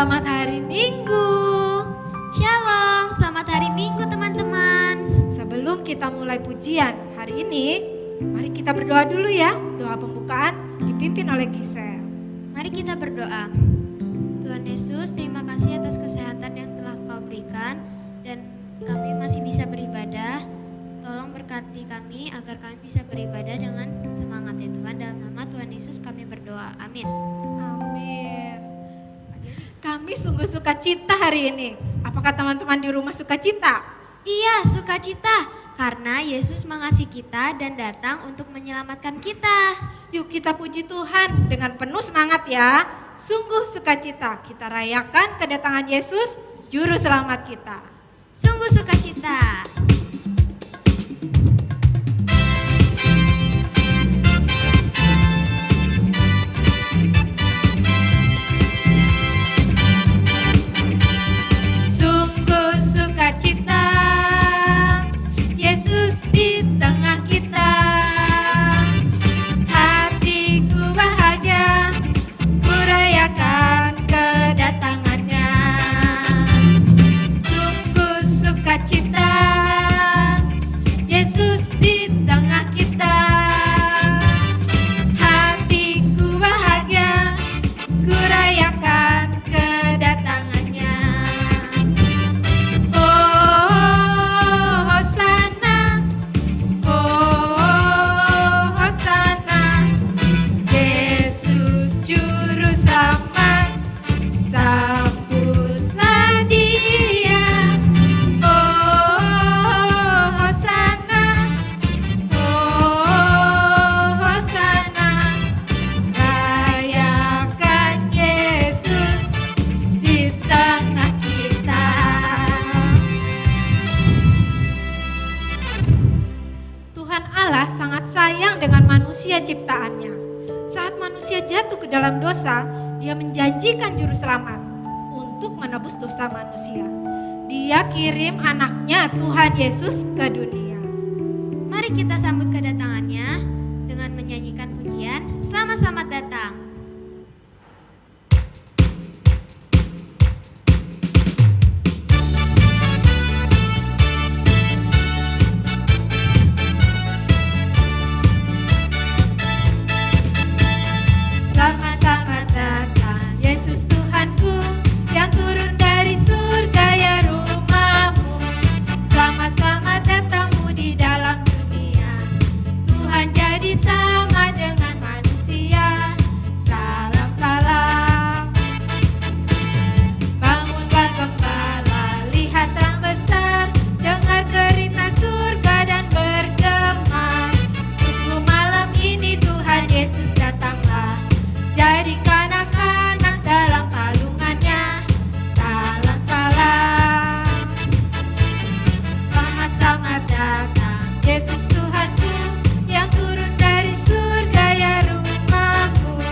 Selamat hari Minggu. Shalom, selamat hari Minggu teman-teman. Sebelum kita mulai pujian hari ini, mari kita berdoa dulu ya. Doa pembukaan dipimpin oleh Gisel. Mari kita berdoa. Tuhan Yesus, terima kasih atas kesehatan yang telah Kau berikan dan kami masih bisa beribadah. Tolong berkati kami agar kami bisa beribadah dengan semangat ya Tuhan. Dalam nama Tuhan Yesus kami berdoa. Amin. Amin. Kami sungguh sukacita hari ini. Apakah teman-teman di rumah sukacita? Iya, sukacita karena Yesus mengasihi kita dan datang untuk menyelamatkan kita. Yuk kita puji Tuhan dengan penuh semangat ya. Sungguh sukacita kita rayakan kedatangan Yesus, Juru Selamat kita. Sungguh sukacita. Sungguh sukacita, Yesus di tengah kita. Hatiku bahagia, ku rayakan kedatangannya. Sungguh sukacita, Yesus di tengah kita. Hatiku bahagia, ku rayakan kedatangannya. Sayang dengan manusia ciptaannya. Saat manusia jatuh ke dalam dosa, Dia menjanjikan juru selamat untuk menebus dosa manusia. Dia kirim anaknya Tuhan Yesus ke dunia. Mari kita sambut kedatangannya dengan menyanyikan pujian Selamat datang. Selamat datang Yesus Tuhanku yang turun dari surga ya rumahmu. Selamat datangmu di dalam dunia. Tuhan jadi sama dengan manusia. Salam. Bangunlah gembala, lihat terang besar. Dengar berita surga dan bergema. Sungguh malam ini Tuhan Yesus datanglah. Jadikan anak-anak dalam palungannya. Salam. Selamat datang Yesus Tuhanku yang turun dari surga ya rumahmu.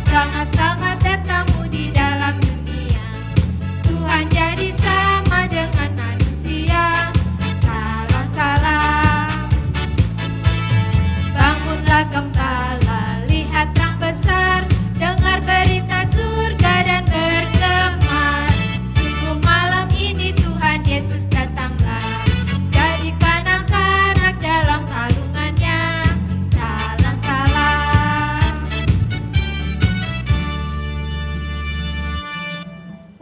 Selamat datangmu di dalam dunia. Tuhan jadi sama dengan manusia. Salam. Bangunlah gembala, lihat terang besar. Dengar berita surga dan bergema. Sungguh malam ini Tuhan Yesus datanglah. Jadikan anak-anak dalam kalungannya. Salam.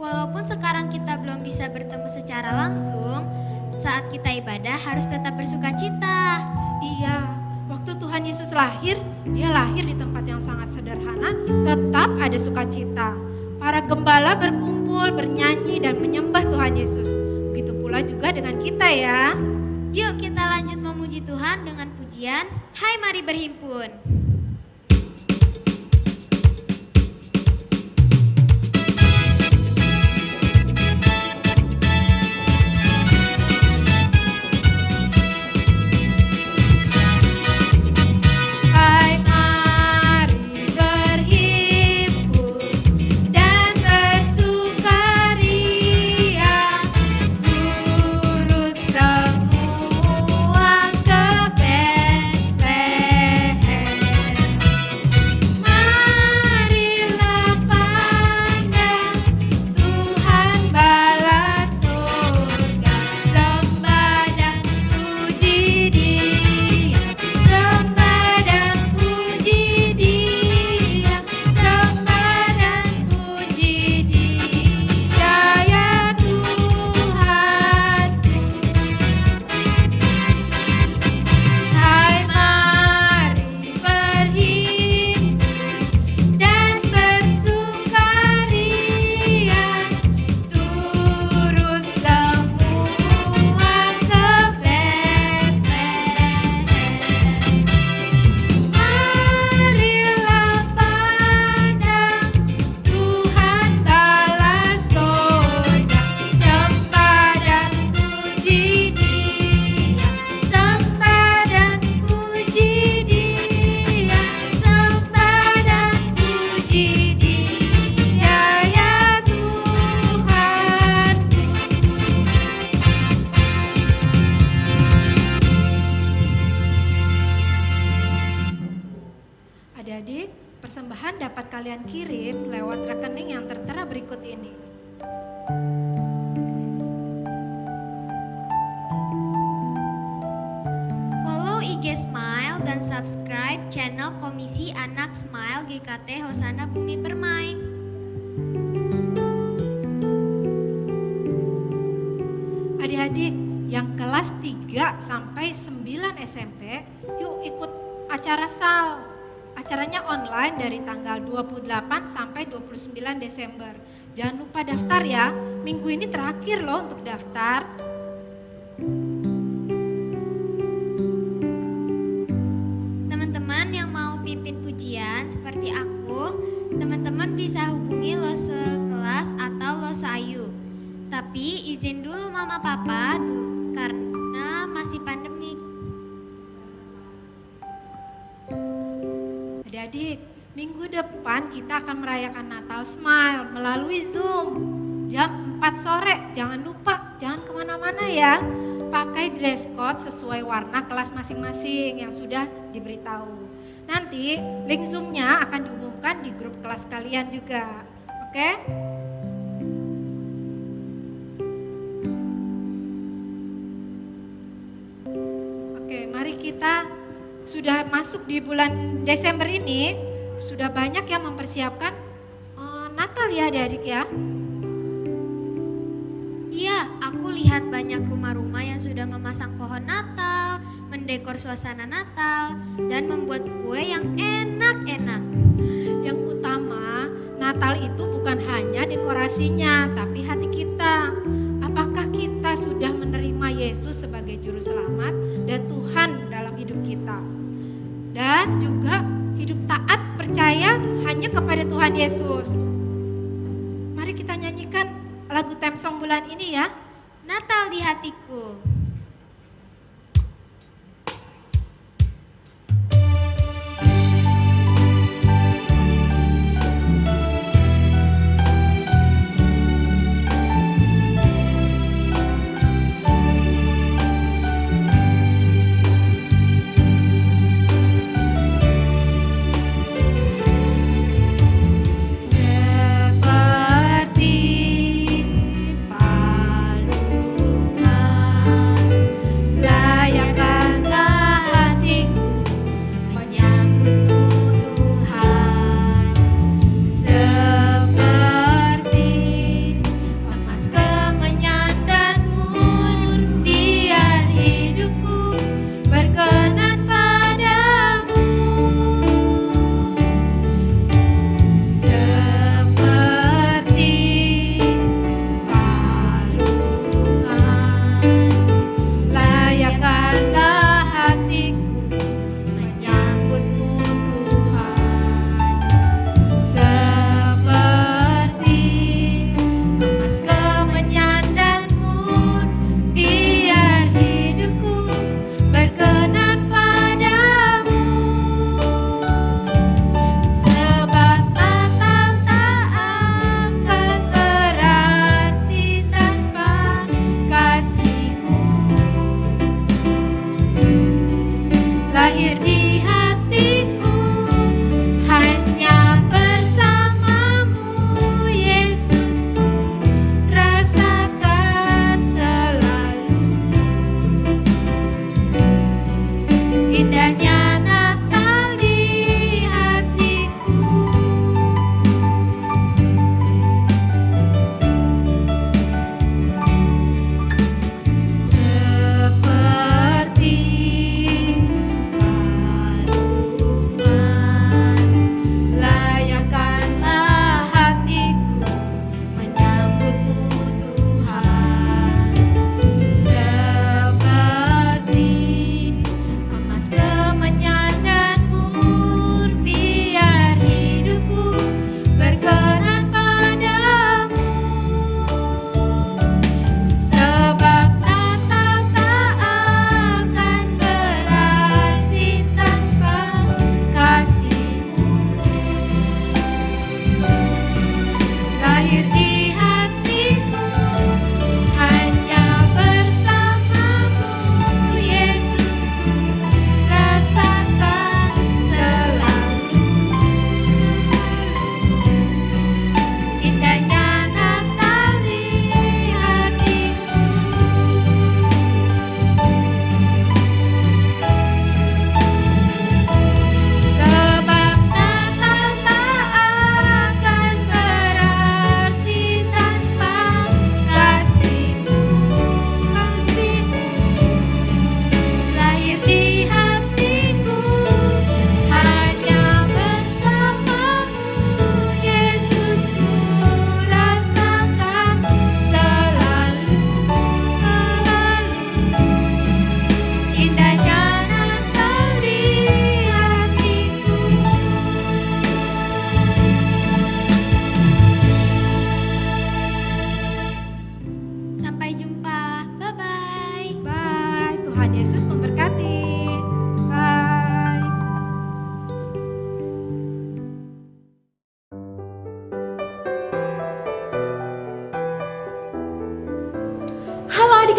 Walaupun sekarang kita belum bisa bertemu secara langsung, saat kita ibadah harus tetap bersukacita. Iya, waktu Tuhan Yesus lahir, Dia lahir di tempat yang sangat sederhana, tetap ada sukacita. Para gembala berkumpul, bernyanyi dan menyembah Tuhan Yesus. Begitu pula juga dengan kita ya. Yuk kita lanjut memuji Tuhan dengan pujian Hai Mari Berhimpun. Hai mari berhimpun dan bersukaria, turut semua ke Betlehem. Adik-adik, persembahan dapat kalian kirim lewat rekening yang tertera berikut ini. Follow IG Smile dan subscribe channel Komisi Anak Smile GKT Hosana Bumi Permai. Adik-adik yang kelas 3 sampai 9 SMP, yuk ikut acara SAL. Acaranya online dari tanggal 28 sampai 29 Desember. Jangan lupa daftar ya, minggu ini terakhir loh untuk daftar. Teman-teman yang mau pimpin pujian seperti aku, teman-teman bisa hubungi Lose Kelas atau Lose Ayu. Tapi izin dulu mama papa karena masih pandemik. Adik-adik, minggu depan kita akan merayakan Natal Smile melalui Zoom. Jam 4 sore, jangan lupa, jangan kemana-mana ya. Pakai dress code sesuai warna kelas masing-masing yang sudah diberitahu. Nanti link Zoom-nya akan diumumkan di grup kelas kalian juga. Oke? Oke, mari kita sudah masuk di bulan Desember ini, sudah banyak yang mempersiapkan Natal ya adik-adik ya. Iya, aku lihat banyak rumah-rumah yang sudah memasang pohon Natal, mendekor suasana Natal, dan membuat kue yang enak-enak. Yang utama, Natal itu bukan hanya dekorasinya, tapi hati kita. Apakah kita sudah menerima Yesus sebagai juru selamat dan Tuhan dalam hidup kita? Dan juga hidup taat percaya hanya kepada Tuhan Yesus. Mari kita nyanyikan lagu theme song bulan ini ya. Natal di hatiku. Seperti palungan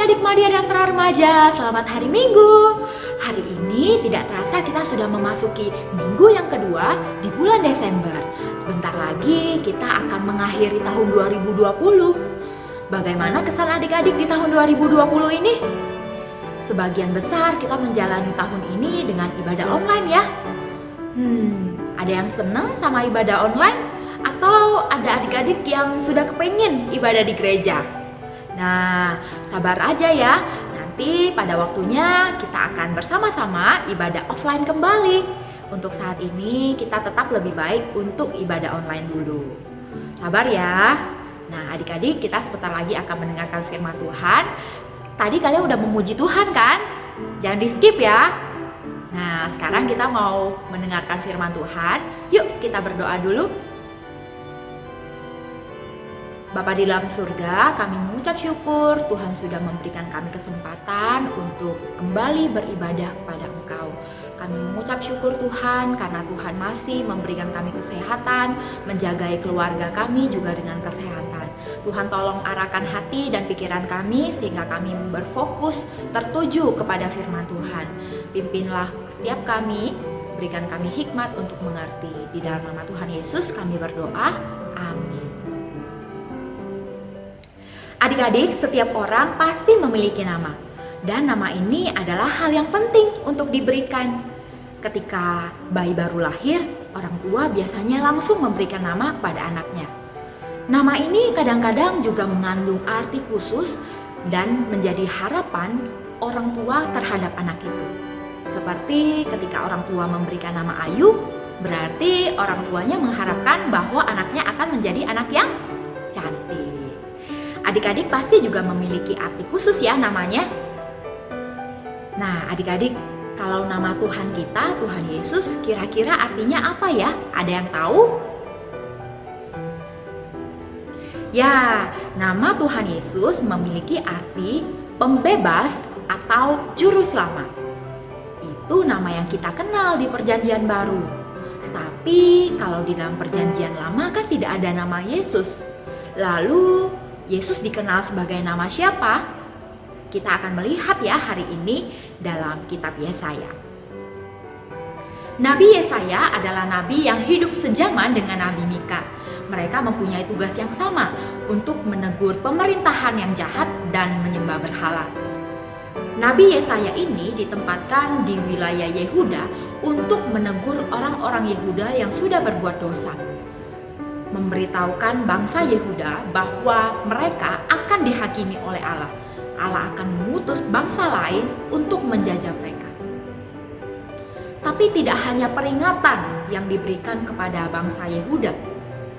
adik-adik Madia dan para remaja, selamat hari Minggu. Hari ini tidak terasa kita sudah memasuki minggu yang kedua di bulan Desember. Sebentar lagi kita akan mengakhiri tahun 2020. Bagaimana kesan adik-adik di tahun 2020 ini? Sebagian besar kita menjalani tahun ini dengan ibadah online ya. Ada yang senang sama ibadah online? Atau ada adik-adik yang sudah kepengen ibadah di gereja? Nah, sabar aja ya. Nanti pada waktunya kita akan bersama-sama ibadah offline kembali. Untuk saat ini kita tetap lebih baik untuk ibadah online dulu. Sabar ya. Nah, adik-adik, kita sebentar lagi akan mendengarkan firman Tuhan. Tadi kalian udah memuji Tuhan kan? Jangan di skip ya. Nah, sekarang kita mau mendengarkan firman Tuhan. Yuk kita berdoa dulu. Bapa di dalam surga, kami mengucap syukur Tuhan sudah memberikan kami kesempatan untuk kembali beribadah kepada Engkau. Kami mengucap syukur Tuhan karena Tuhan masih memberikan kami kesehatan, menjagai keluarga kami juga dengan kesehatan. Tuhan tolong arahkan hati dan pikiran kami sehingga kami berfokus tertuju kepada firman Tuhan. Pimpinlah setiap kami, berikan kami hikmat untuk mengerti. Di dalam nama Tuhan Yesus kami berdoa, amin. Adik-adik, setiap orang pasti memiliki nama. Dan nama ini adalah hal yang penting untuk diberikan. Ketika bayi baru lahir, orang tua biasanya langsung memberikan nama kepada anaknya. Nama ini kadang-kadang juga mengandung arti khusus dan menjadi harapan orang tua terhadap anak itu. Seperti ketika orang tua memberikan nama Ayu, berarti orang tuanya mengharapkan bahwa anaknya akan menjadi anak yang cantik. Adik-adik pasti juga memiliki arti khusus ya namanya. Nah, adik-adik, kalau nama Tuhan kita, Tuhan Yesus, kira-kira artinya apa ya? Ada yang tahu? Ya, nama Tuhan Yesus memiliki arti pembebas atau juru selamat. Itu nama yang kita kenal di Perjanjian Baru. Tapi kalau di dalam Perjanjian Lama kan tidak ada nama Yesus. Lalu Yesus dikenal sebagai nama siapa? Kita akan melihat ya hari ini dalam kitab Yesaya. Nabi Yesaya adalah nabi yang hidup sejaman dengan Nabi Mika. Mereka mempunyai tugas yang sama untuk menegur pemerintahan yang jahat dan menyembah berhala. Nabi Yesaya ini ditempatkan di wilayah Yehuda untuk menegur orang-orang Yehuda yang sudah berbuat dosa. Memberitahukan bangsa Yehuda bahwa mereka akan dihakimi oleh Allah. Allah akan mengutus bangsa lain untuk menjajah mereka. Tapi tidak hanya peringatan yang diberikan kepada bangsa Yehuda,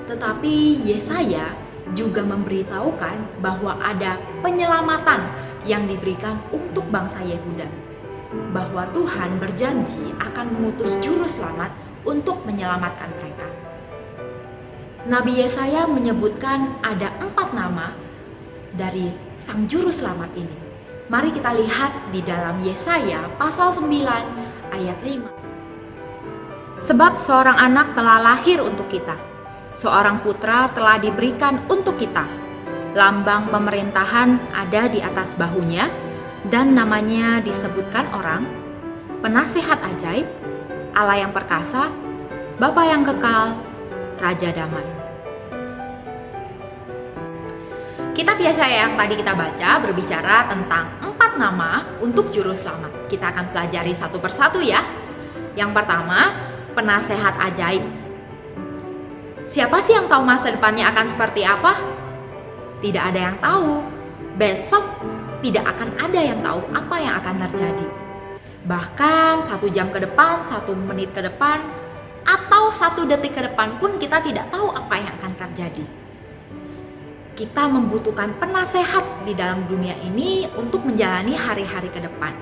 tetapi Yesaya juga memberitahukan bahwa ada penyelamatan yang diberikan untuk bangsa Yehuda. Bahwa Tuhan berjanji akan mengutus juru selamat untuk menyelamatkan mereka. Nabi Yesaya menyebutkan ada 4 nama dari sang juru selamat ini. Mari kita lihat di dalam Yesaya pasal 9 ayat 5. Sebab seorang anak telah lahir untuk kita, seorang putra telah diberikan untuk kita. Lambang pemerintahan ada di atas bahunya, dan namanya disebutkan orang, Penasehat Ajaib, Allah yang perkasa, Bapa yang kekal, Raja Damai. Kitab Yesaya yang tadi kita baca berbicara tentang 4 nama untuk juru selamat. Kita akan pelajari satu persatu ya. Yang pertama, Penasehat Ajaib. Siapa sih yang tahu masa depannya akan seperti apa? Tidak ada yang tahu. Besok tidak akan ada yang tahu apa yang akan terjadi. Bahkan 1 jam ke depan, 1 menit ke depan, atau 1 detik ke depan pun kita tidak tahu apa yang akan terjadi. Kita membutuhkan penasehat di dalam dunia ini untuk menjalani hari-hari ke depan.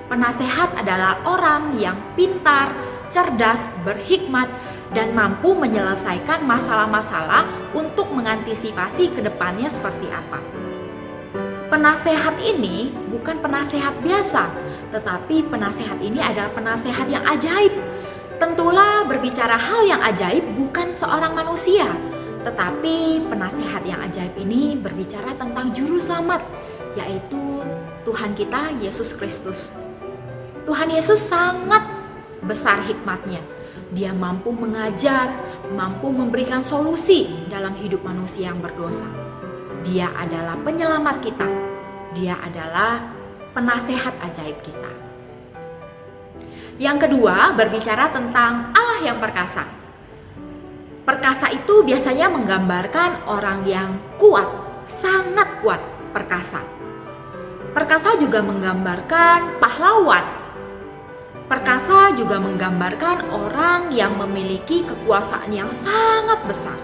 Penasehat adalah orang yang pintar, cerdas, berhikmat, dan mampu menyelesaikan masalah-masalah untuk mengantisipasi ke depannya seperti apa. Penasehat ini bukan penasehat biasa, tetapi penasehat ini adalah penasehat yang ajaib. Tentulah berbicara hal yang ajaib bukan seorang manusia, tetapi penasehat yang ajaib ini berbicara tentang juru selamat, yaitu Tuhan kita Yesus Kristus. Tuhan Yesus sangat besar hikmatnya. Dia mampu mengajar, mampu memberikan solusi dalam hidup manusia yang berdosa. Dia adalah penyelamat kita. Dia adalah penasehat ajaib kita. Yang kedua, berbicara tentang Allah yang perkasa. Perkasa itu biasanya menggambarkan orang yang kuat, sangat kuat, perkasa. Perkasa juga menggambarkan pahlawan. Perkasa juga menggambarkan orang yang memiliki kekuasaan yang sangat besar.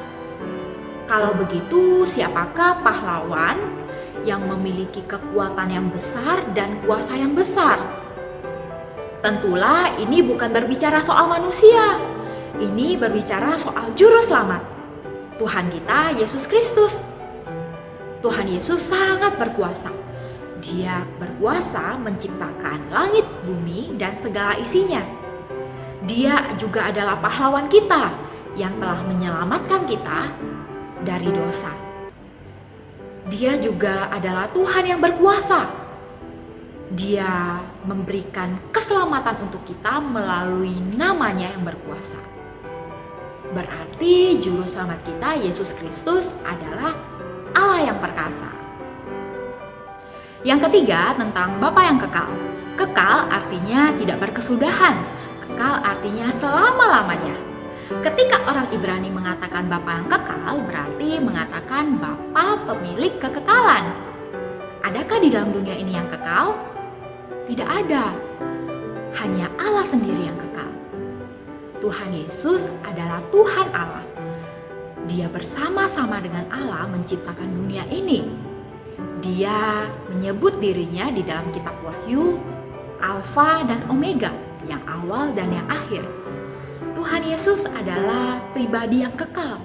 Kalau begitu, siapakah pahlawan yang memiliki kekuatan yang besar dan kuasa yang besar? Tentulah ini bukan berbicara soal manusia. Ini berbicara soal juru selamat, Tuhan kita Yesus Kristus. Tuhan Yesus sangat berkuasa. Dia berkuasa menciptakan langit, bumi, dan segala isinya. Dia juga adalah pahlawan kita yang telah menyelamatkan kita dari dosa. Dia juga adalah Tuhan yang berkuasa. Dia memberikan keselamatan untuk kita melalui namanya yang berkuasa. Berarti juru selamat kita Yesus Kristus adalah Allah yang perkasa. Yang ketiga, tentang Bapa yang kekal. Kekal artinya tidak berkesudahan. Kekal artinya selama-lamanya. Ketika orang Ibrani mengatakan Bapa yang kekal, berarti mengatakan Bapa pemilik kekekalan. Adakah di dalam dunia ini yang kekal? Tidak ada. Hanya Allah sendiri yang kekal. Tuhan Yesus adalah Tuhan Allah. Dia bersama-sama dengan Allah menciptakan dunia ini. Dia menyebut dirinya di dalam kitab Wahyu, Alfa dan Omega, yang awal dan yang akhir. Tuhan Yesus adalah pribadi yang kekal.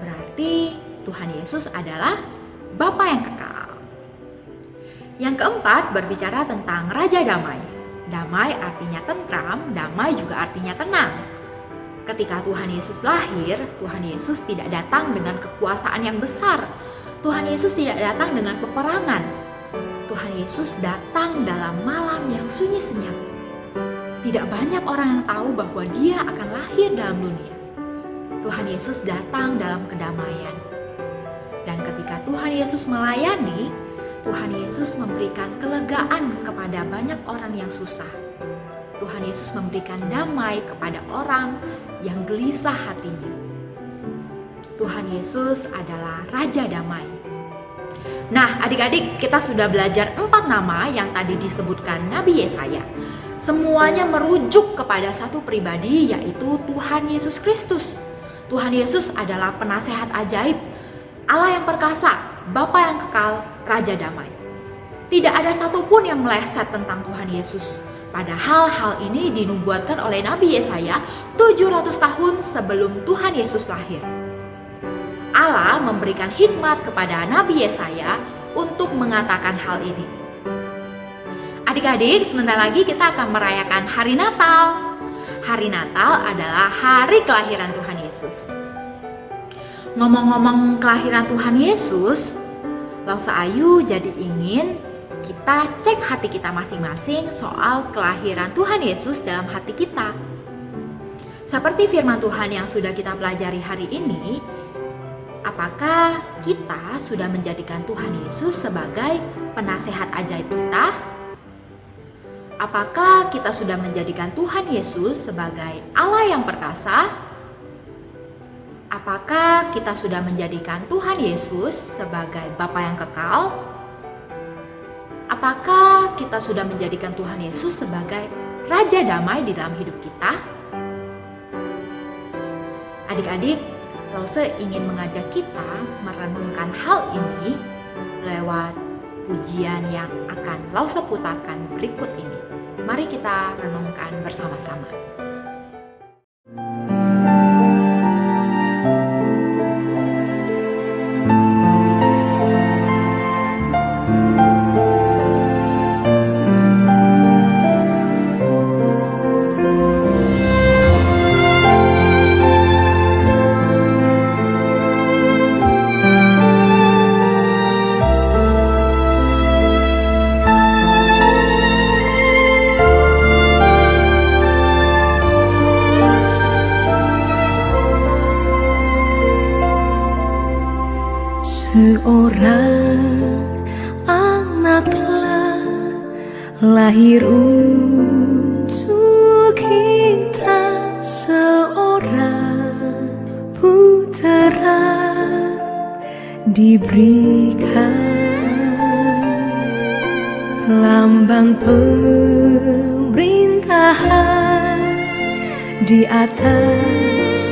Berarti Tuhan Yesus adalah Bapa yang kekal. Yang keempat, berbicara tentang Raja Damai. Damai artinya tentram, damai juga artinya tenang. Ketika Tuhan Yesus lahir, Tuhan Yesus tidak datang dengan kekuasaan yang besar. Tuhan Yesus tidak datang dengan peperangan. Tuhan Yesus datang dalam malam yang sunyi senyap. Tidak banyak orang yang tahu bahwa Dia akan lahir dalam dunia. Tuhan Yesus datang dalam kedamaian. Dan ketika Tuhan Yesus melayani, Tuhan Yesus memberikan kelegaan kepada banyak orang yang susah. Tuhan Yesus memberikan damai kepada orang yang gelisah hatinya. Tuhan Yesus adalah Raja Damai. Nah, adik-adik, kita sudah belajar 4 nama yang tadi disebutkan Nabi Yesaya. Semuanya merujuk kepada satu pribadi, yaitu Tuhan Yesus Kristus. Tuhan Yesus adalah penasehat ajaib, Allah yang perkasa, Bapa yang kekal, Raja Damai. Tidak ada satupun yang meleset tentang Tuhan Yesus. Padahal hal ini dinubuatkan oleh Nabi Yesaya 700 tahun sebelum Tuhan Yesus lahir. Allah memberikan hikmat kepada Nabi Yesaya untuk mengatakan hal ini. Adik-adik, sebentar lagi kita akan merayakan hari Natal. Hari Natal adalah hari kelahiran Tuhan Yesus. Ngomong-ngomong kelahiran Tuhan Yesus, Lausa Ayu jadi ingin kita cek hati kita masing-masing soal kelahiran Tuhan Yesus dalam hati kita. Seperti firman Tuhan yang sudah kita pelajari hari ini, apakah kita sudah menjadikan Tuhan Yesus sebagai penasehat ajaib kita? Apakah kita sudah menjadikan Tuhan Yesus sebagai Allah yang perkasa? Apakah kita sudah menjadikan Tuhan Yesus sebagai Bapa yang kekal? Apakah kita sudah menjadikan Tuhan Yesus sebagai Raja Damai di dalam hidup kita? Adik-adik, Lause ingin mengajak kita merenungkan hal ini lewat pujian yang akan Lause putarkan berikut ini. Mari kita renungkan bersama-sama. Seorang anak telah lahir untuk kita, seorang putera diberikan, lambang pemerintahan di atas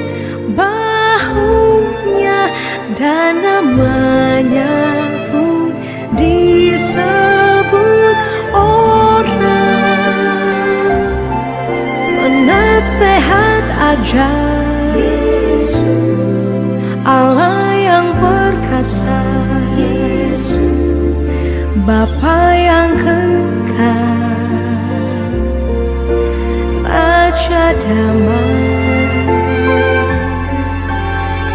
bahunya, dan namanya pun disebut orang penasehat ajaib, Yesus, Allah yang perkasa, Yesus, Bapa yang kekal, Raja damai.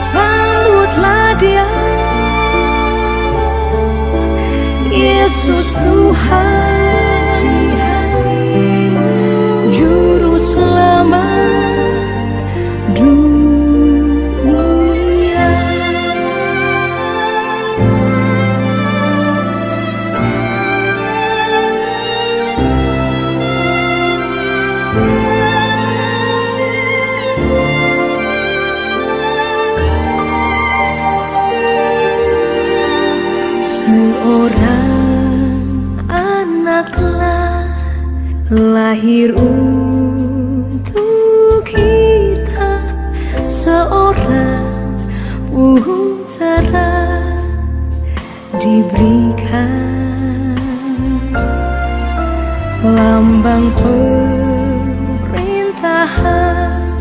Sambutlah Dia, Yesus Tuhan di hatimu, Juru Selamat dunia. Seorang anak telah lahir untuk kita, seorang putera diberikan, lambang pemerintahan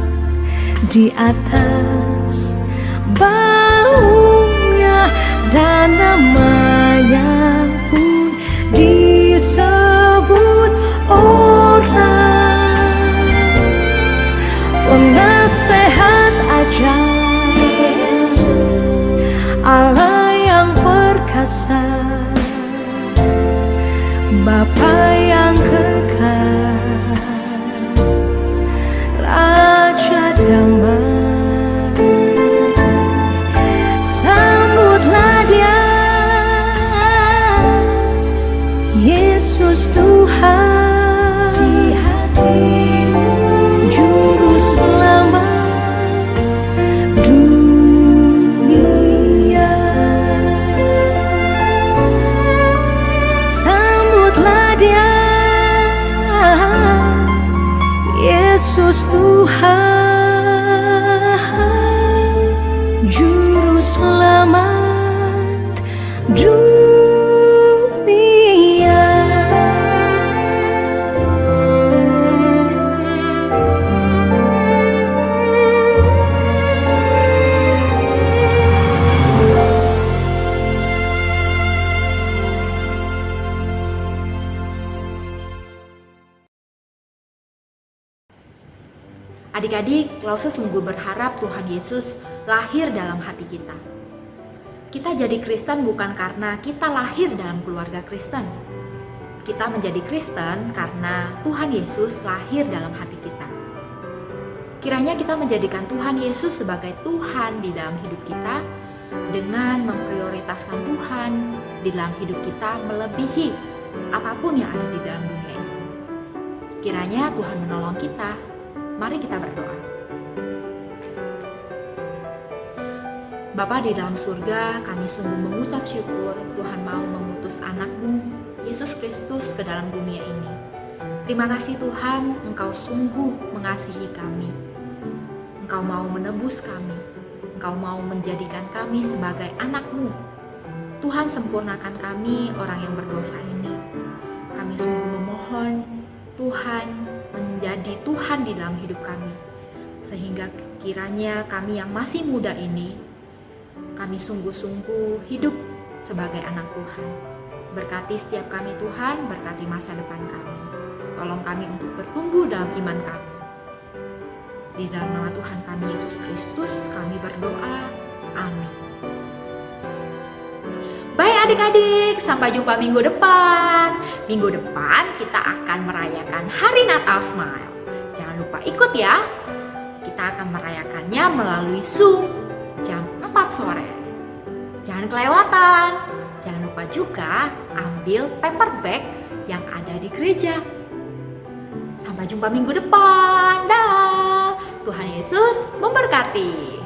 di atas baunya, dan namanya pun disebut orang penasehat ajaib, Yesus, Allah yang perkasa, Bapa yang kekal, Raja damai. Yesus Tuhan di hatimu, Juru Selamat dunia. Sambutlah Dia, Yesus Tuhan, Juru Selamat dunia. Adik-adik, Lause sungguh berharap Tuhan Yesus lahir dalam hati kita. Kita jadi Kristen bukan karena kita lahir dalam keluarga Kristen. Kita menjadi Kristen karena Tuhan Yesus lahir dalam hati kita. Kiranya kita menjadikan Tuhan Yesus sebagai Tuhan di dalam hidup kita dengan memprioritaskan Tuhan di dalam hidup kita melebihi apapun yang ada di dalam dunia ini. Kiranya Tuhan menolong kita. Mari kita berdoa. Bapa di dalam surga, kami sungguh mengucap syukur Tuhan mau mengutus anak-Mu, Yesus Kristus, ke dalam dunia ini. Terima kasih Tuhan, Engkau sungguh mengasihi kami. Engkau mau menebus kami. Engkau mau menjadikan kami sebagai anak-Mu. Tuhan, sempurnakan kami orang yang berdosa ini. Kami sungguh memohon Tuhan menjadi Tuhan di dalam hidup kami, sehingga kiranya kami yang masih muda ini, kami sungguh-sungguh hidup sebagai anak Tuhan. Berkati setiap kami Tuhan, berkati masa depan kami. Tolong kami untuk bertumbuh dalam iman kami. Di dalam nama Tuhan kami Yesus Kristus kami berdoa, amin. Baik adik-adik, sampai jumpa minggu depan. Minggu depan kita akan merayakan Hari Natal Smile. Jangan lupa ikut ya. Kita akan merayakannya melalui Zoom jam 4 sore. Jangan kelewatan. Jangan lupa juga ambil paper bag yang ada di gereja. Sampai jumpa minggu depan. Dah. Tuhan Yesus memberkati.